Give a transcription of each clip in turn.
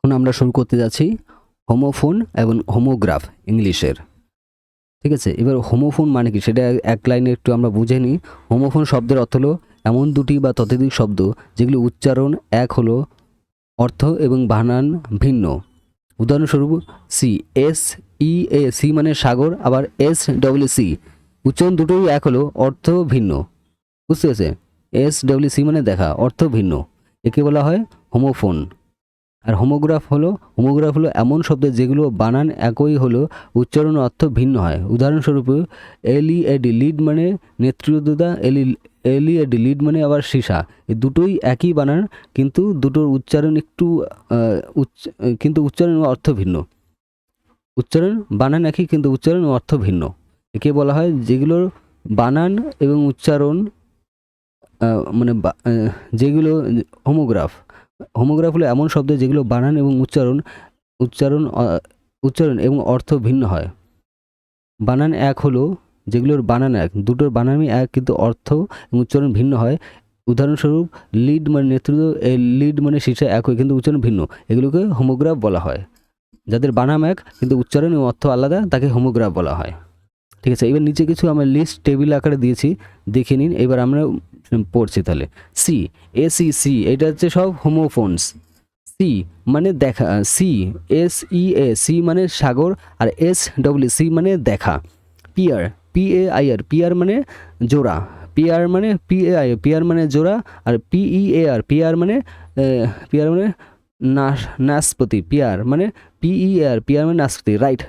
এখন আমরা শুরু করতে যাচ্ছি হোমোফোন এবং হোমোগ্রাফ ইংলিশের। ঠিক আছে, এবার হোমোফোন মানে কি সেটা এক লাইনে একটু আমরা বুঝে নিই। হোমোফোন শব্দের অর্থ হলো এমন দুটি বা ততোধিক শব্দ যেগুলি উচ্চারণ এক হলো, অর্থ এবং বানান ভিন্ন। উদাহরণস্বরূপ সি মানে সাগর, আবার SCC উচ্চারণ দুটোই এক হলো, অর্থ ভিন্ন। বুঝতে পেরেছে? SCC মানে দেখা, অর্থ ভিন্ন, একে বলা হয় হোমোফোন। আর হোমোগ্রাফ হলো এমন শব্দ যেগুলো বানান একই হলো, উচ্চারণ অর্থ ভিন্ন হয়। উদাহরণস্বরূপ LED লিড মানে নেতৃত্বদাতা, LED লিড মানে আবার সীসা। এই দুটোই একই বানান, কিন্তু দুটোর উচ্চারণ একটু উচ্চারণ ও অর্থ ভিন্ন। উচ্চারণ বানান একই কিন্তু উচ্চারণ ও অর্থ ভিন্ন, একে বলা হয় যেগুলোর বানান এবং উচ্চারণ যেগুলো হোমোগ্রাফ। হোমোগ্রাফ হলো এমন শব্দ যেগুলো বানান এবং উচ্চারণ এবং অর্থ ভিন্ন হয়। বানান এক হলো যেগুলোর বানান এক, দুটোর বানানই এক কিন্তু অর্থ এবং উচ্চারণ ভিন্ন হয়। উদাহরণস্বরূপ লিড মানে নেতৃত্ব, লিড মানে শীর্ষে একই কিন্তু উচ্চারণ ভিন্ন, এগুলোকে হোমোগ্রাফ বলা হয়। যাদের বানান এক কিন্তু উচ্চারণ এবং অর্থ আলাদা তাকে হোমোগ্রাফ বলা হয়। ঠিক আছে, এবার নিচে কিছু আমরা লিস্ট টেবিল আকারে দিয়েছি, দেখে নিন। এবার আমরা পড়ছি তাহলে। SCC এটা হচ্ছে সব হোমোফোনস। সি মানে দেখা, সি মানে সাগর, আর SCC মানে দেখা। পিয়ার মানে জোড়া, পিয়ার মানে জোড়া, আর পিয়ার মানে নাশপাতি, পিয়ার মানে পিয়ার মানে নাশপাতি, রাইট।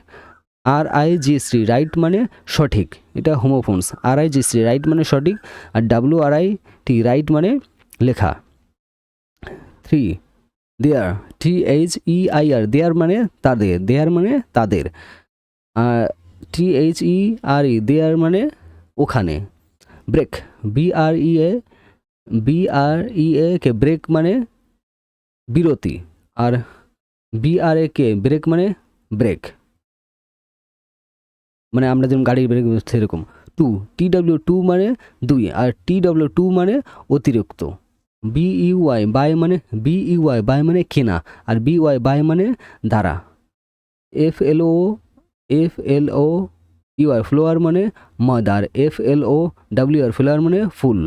RIGC রাইট মানে সঠিক, এটা হোমোফোনস। RIGC রাইট মানে সঠিক, আর WRIT রাইট মানে লেখা। 3 দেয়ার, THEIR দেয়ার মানে তাদের, আর THERE দেয়ার মানে ওখানে। ব্রেক, BREA কে ব্রেক মানে বিরতি, আর BRAK ব্রেক মানে ব্রেক, মানে আমরা যেমন গাড়ির ব্রেক সেরকম। TW মানে দুই, আর TW মানে অতিরিক্ত। BUY বাই মানে কেনা, আর BY বাই মানে দ্বারা। FLOUR ফ্লোয়ার মানে ময়দা, আর FLOWR ফ্লোয়ার মানে ফুল।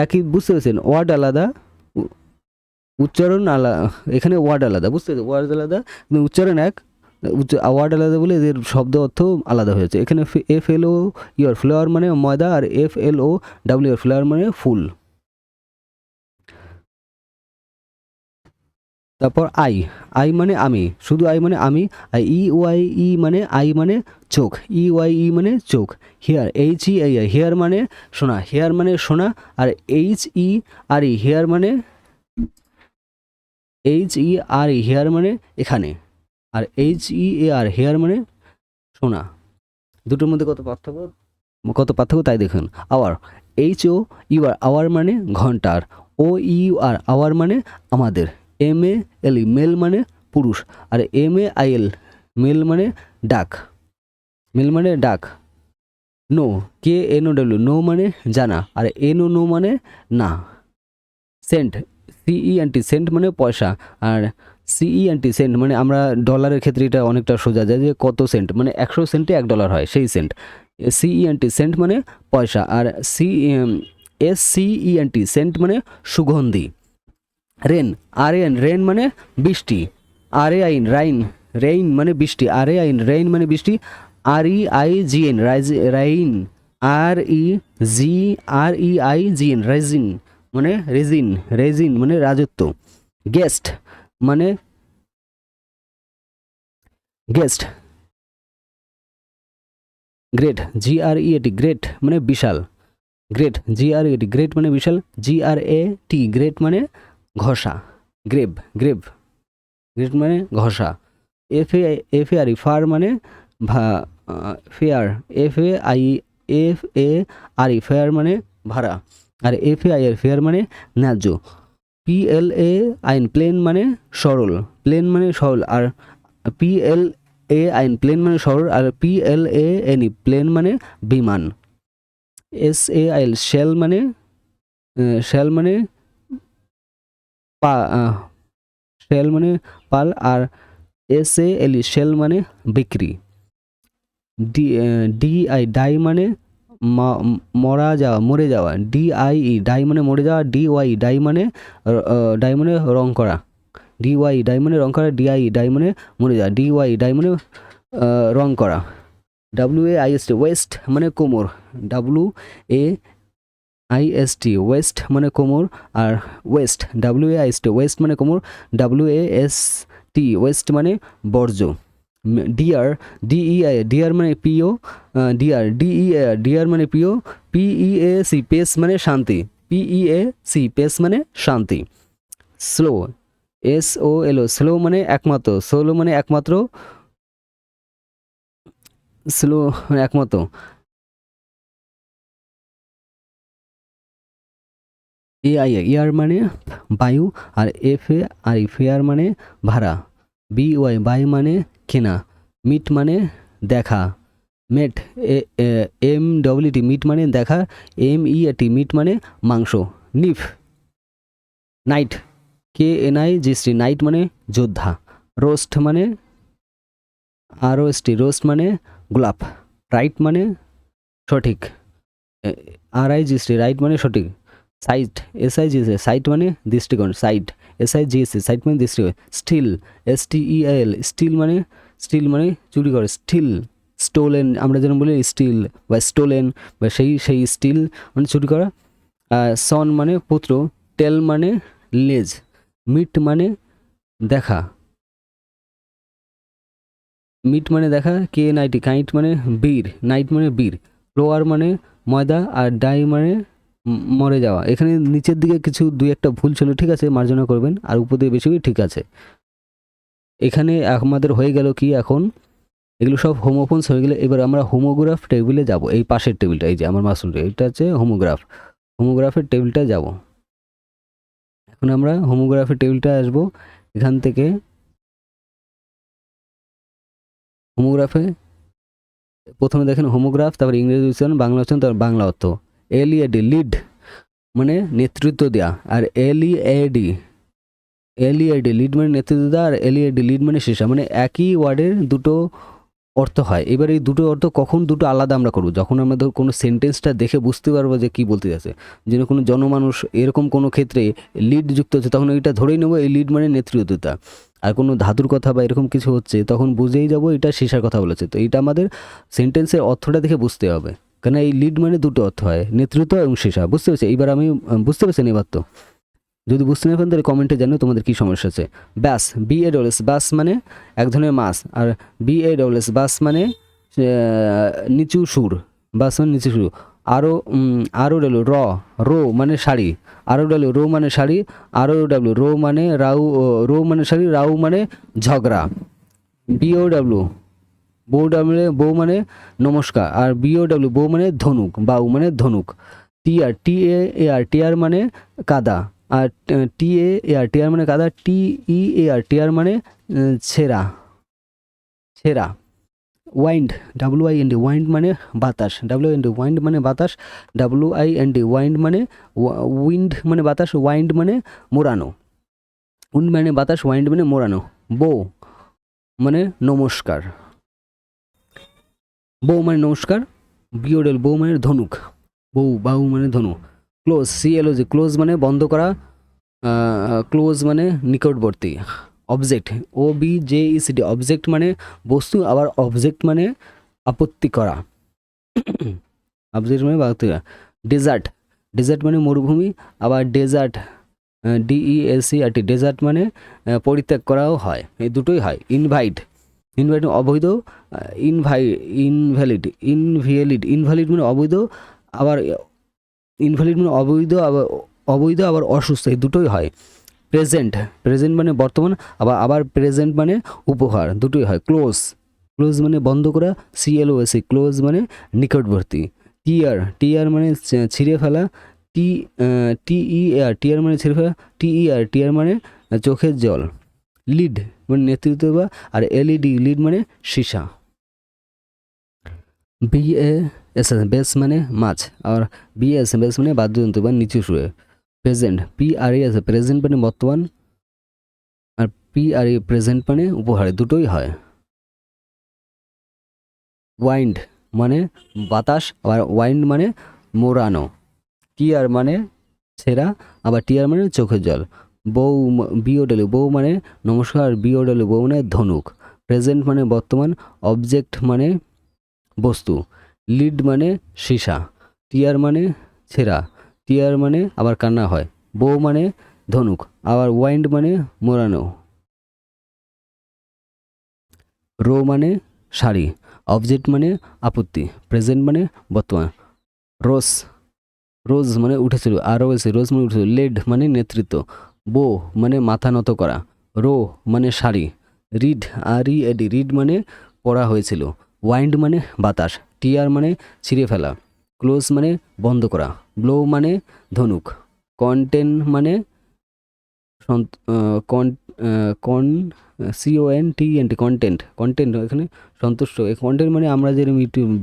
একই, বুঝতে পেরেছেন? ওয়ার্ড আলাদা, উচ্চারণ আলাদা, এখানে ওয়ার্ড আলাদা, বুঝতে পেরেছেন? ওয়ার্ড আলাদা কিন্তু উচ্চারণ এক, ওয়ার্ড আলাদা বলে এদের শব্দ অর্থ আলাদা হয়েছে। এখানে FLOUR ফ্লাওয়ার মানে ময়দা, আর FLOWR ফ্লাওয়ার মানে ফুল। তারপর আই মানে আমি, শুধু আই মানে আমি। আর EYE মানে আই মানে চোখ, EYE মানে চোখ। হেয়ার, HEAR হেয়ার মানে শোনা, হেয়ার মানে শোনা, আর HERE হেয়ার মানে হেয়ার মানে এখানে, আর HEAR হেয়ার মানে শোনা। দুটোর মধ্যে কত পার্থক্য তাই দেখুন। আওয়ার, HOUR আওয়ার মানে ঘন্টার, OEUR আওয়ার মানে আমাদের। MALE মেল মানে পুরুষ, আর MAIL মেল মানে ডাক। নো, KNOW নো মানে জানা, আর NO মানে না। সেন্ট, সেন্ট মানে পয়সা, আর সেন্ট মানে আমরা ডলারের ক্ষেত্রে এটা অনেকটা সোজা যায় যে কত সেন্ট, মানে 100 সেন্টে $1 হয়, সেই সেন্ট। সেন্ট মানে পয়সা, আর সেন্ট মানে সুগন্ধি। রেন মানে বৃষ্টি, রেইন মানে বৃষ্টি, রেইন মানে বৃষ্টি। REIGN রাইন, REIGN মানে রেজিন মানে রাজত্ব। গেস্ট মানে গ্রেট, গ্রেট মানে বিশাল। গ্রেট মানে বিশাল। গ্রেট মানে ঘষা, গ্রেভ মানে ঘষা। FARE ফার মানে ফেয়ার, FARE ফেয়ার মানে ভাড়া, আর FAIR ফেয়ার মানে ন্যায্য। PLAIN প্লেন মানে সরল, আর PLAIN প্লেন মানে সরল, আর PLANE প্লেন মানে বিমান। SAIL শ্যাল মানে শেল মানে পাল, আর SAL শেল মানে বিক্রি। DI ডাই মানে মরা যাওয়া, মরে যাওয়া। DIE ডাই মানে মরে যাওয়া। DY ডাই মানে রং করা। DY ডাই মানে রং করা। DIE ডাই মানে মরে যাওয়া। DY ডাই মানে রং করা। WAIST ওয়েস্ট মানে কোমর। WAIST ওয়েস্ট মানে কোমর, আর ওয়েস্ট WAIST ওয়েস্ট মানে কোমর। WAST ওয়েস্ট মানে বর্জ্য। ডিয়ার DEI ডিয়ার মানে প্রিয়। ডিয়ার মানে প্রিয়। PEAC পেস মানে শান্তি। PEAC পেস মানে শান্তি। স্লো SOLO স্লো মানে একমাত্র। সোলো মানে একমাত্র। স্লো মানে একমাত্র। ইয়ার মানে বায়ু, আর ফেয়ার মানে ভাড়া। BY বাই মানে কেনা। মিট মানে দেখা। মেট MWT মিট মানে দেখা। MEAT মিট মানে মাংস। নিফ নাইট KNIGST নাইট মানে যোদ্ধা। রোস্ট মানে ROST রোস্ট মানে গোলাপ। রাইট মানে সঠিক। RIGST রাইট মানে সঠিক। সাইট SIGS সাইট মানে দৃষ্টিকোণ। সাইট SIGS সাইট মানে দৃষ্টিকোণ। স্টিল STEIL স্টিল মানে চুরি করে। স্টিল স্টোলেন আমরা যেন বলি স্টিল বা স্টোলেন, বা সেই স্টিল মানে চুরি করা। সন মানে পুত্র। টেল মানে লেজ। মিট মানে দেখা। মিট মানে দেখা। KNIT কাইট মানে বীর। নাইট মানে বীর। ফ্লোয়ার মানে ময়দা, আর ডাই মানে মরে যাওয়া। এখানে নিচের দিকে কিছু দুই একটা ভুল ছিল, ঠিক আছে, মার্জনা করবেন, আর উপর দিয়ে বেশি ঠিক আছে। এখানে আমাদের হয়ে গেল কি, এখন এগুলো সব হোমোফোনস হয়ে গেলে এবার আমরা হোমোগ্রাফ টেবিলে যাব। এই পাশের টেবিলটা, এই যে আমার মাসুলটা, এটা হচ্ছে হোমোগ্রাফের টেবিলটা যাব। এখন আমরা হোমোগ্রাফের টেবিলটা আসবো। এখান থেকে হোমোগ্রাফে প্রথমে দেখেন হোমোগ্রাফ, তারপর ইংরেজি উচ্চারণ, বাংলা উচ্চারণ, তারপর বাংলা অর্থ। LEAD লিড মানে নেতৃত্ব দেওয়া, আর LEAD লিড মানে নেতৃত্ব দেওয়া, আর LEAD লিড মানে শেষা। মানে একই ওয়ার্ডের দুটো অর্থ হয়। এবার এই দুটো অর্থ কখন দুটো আলাদা আমরা করবো, যখন আমরা ধর কোনো সেন্টেন্সটা দেখে বুঝতে পারবো যে কী বলতে যাচ্ছে। যেন কোনো জনমানুষ এরকম কোনো ক্ষেত্রে লিড যুক্ত হচ্ছে, তখন এটা ধরেই নেবো এই লিড মানে নেতৃত্বতা। আর কোনো ধাতুর কথা বা এরকম কিছু হচ্ছে, তখন বুঝেই যাবো এটা শেষার কথা বলেছে। তো এইটা আমাদের সেন্টেন্সের অর্থটা দেখে বুঝতে হবে, কেন এই লিড মানে দুটো অর্থ হয়, নেতৃত্ব এবং শেষা। বুঝতে পেরেছি? এইবার আমি বুঝতে পেরেছেন এবার তো? যদি বুঝতে না পারেন তাহলে কমেন্টে জানিও তোমাদের কী সমস্যা আছে। ব্যাস BASS ব্যাস মানে এক ধরনের মাছ, আর BASS বাস মানে নিচু সুর। বাস মানে নিচু সুর। আরও রো মানে শাড়ি। রো মানে শাড়ি। রো মানে রো মানে শাড়ি। রাউ মানে ঝগড়া। BOW বউ মানে নমস্কার, আর BOW বউ মানে ধনুক, বাউ মানে ধনুক। TAR মানে কাদা, আর TAR মানে কাদা। TEAR মানে ছেঁড়া। ওয়াইন্ড ওয়াইন্ড মানে বাতাস। ওয়াইন্ড মানে বাতাস। ওয়াইন্ড মানে উইন্ড মানে বাতাস। ওয়াইন্ড মানে মোড়ানো। উইন্ড মানে বাতাস, ওয়াইন্ড মানে মোড়ানো। বো মানে নমস্কার। বউ মানে নমস্কার। বউ মানে ধনুক। বাউ মানে ধনু। ক্লোজ ক্লোজ মানে বন্ধ করা। ক্লোজ মানে নিকটবর্তী। অবজেক্ট OBJECT অবজেক্ট মানে বস্তু, আবার অবজেক্ট মানে আপত্তি করা। অবজেক্ট মানে আপত্তি করা। ডেজার্ট মানে মরুভূমি, আবার DESERT ডেজার্ট মানে পরিত্যাগ করাও হয়, এই দুটোই হয়। ইনভাইট অবৈধ। ইনভ্যালিড মানে অবৈধ, আবার অবৈধ আবার অসুস্থ, এই দুটোই হয়। প্রেজেন্ট মানে বর্তমান, আবার প্রেজেন্ট মানে উপহার, দুটোই হয়। ক্লোজ মানে বন্ধ করা। CLOS ক্লোজ মানে নিকটবর্তী। টিয়ার মানে ছিঁড়ে ফেলা। টিয়ার মানে ছিঁড়ে ফেলা। টিয়ার মানে চোখের জল। লিড মানে নেতৃত্ব বা, আর LED লিড মানে সীসা। BAS বেস মানে মাছ, আর BS বেস মানে বাদ্যযন্ত্র বা নিচু সুরে। প্রেজেন্ট PRES প্রেজেন্ট মানে বর্তমান, আর পি আর এ প্রেজেন্ট মানে উপহারে, দুটোই হয়। ওয়াইন্ড মানে বাতাস, আবার ওয়াইন্ড মানে মোড়ানো। টিয়ার মানে ছেঁড়া, আবার টিয়ার মানে চোখের জল। বউ, বিওডাব্লিউ বউ মানে নমস্কার, বিওডাব্লিউ বউ মানে ধনুক। প্রেজেন্ট মানে বর্তমান, অবজেক্ট মানে বস্তু। লিড মানে সীসা। টিয়ার মানে ছেঁড়া, টিয়ার মানে আবার কান্না হয়। বউ মানে ধনুক, আবার ওয়াইন্ড মানে মোড়ানো। রো মানে শাড়ি, অবজেক্ট মানে আপত্তি, প্রেজেন্ট মানে বর্তমান। রোজ, রোজ মানে উঠেছিল, আর রোজ মানে উঠেছিল। লেড মানে নেতৃত্ব। বো মানে মাথা নত করা। রো মানে শাড়ি। রিড, আর ই এডি, রিড মানে পড়া হয়েছিল। ওয়াইন্ড মানে বাতাস। টিয়ার মানে ছিঁড়ে ফেলা। ক্লোজ মানে বন্ধ করা। ব্লো মানে ধনুক। কন্টেন মানে কন CONTENT, কন্টেন্ট, কন্টেন্ট এখানে সন্তুষ্ট। এই কন্টেন্ট মানে আমরা যে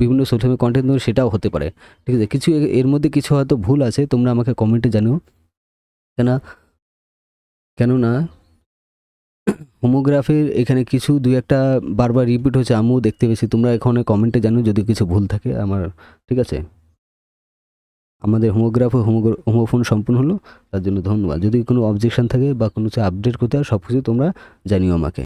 বিভিন্ন সোশ্যাল মিডিয়া কন্টেন্ট সেটাও হতে পারে, ঠিক আছে। কিছু এর মধ্যে কিছু হয়তো ভুল আছে, তোমরা আমাকে কমেন্টে জানিও। কেননা হোমোগ্রাফির এখানে কিছু দুই একটা বারবার রিপিট হচ্ছে, আমিও দেখতে পেয়েছি। তোমরা এখানে কমেন্টে জানিও যদি কিছু ভুল থাকে আমার, ঠিক আছে। আমাদের হোমোফোন সম্পূর্ণ হলো, তার জন্য ধন্যবাদ। যদি কোনো অবজেকশন থাকে বা কোনো কিছু আপডেট করতে হয়, সব কিছু তোমরা জানিও আমাকে।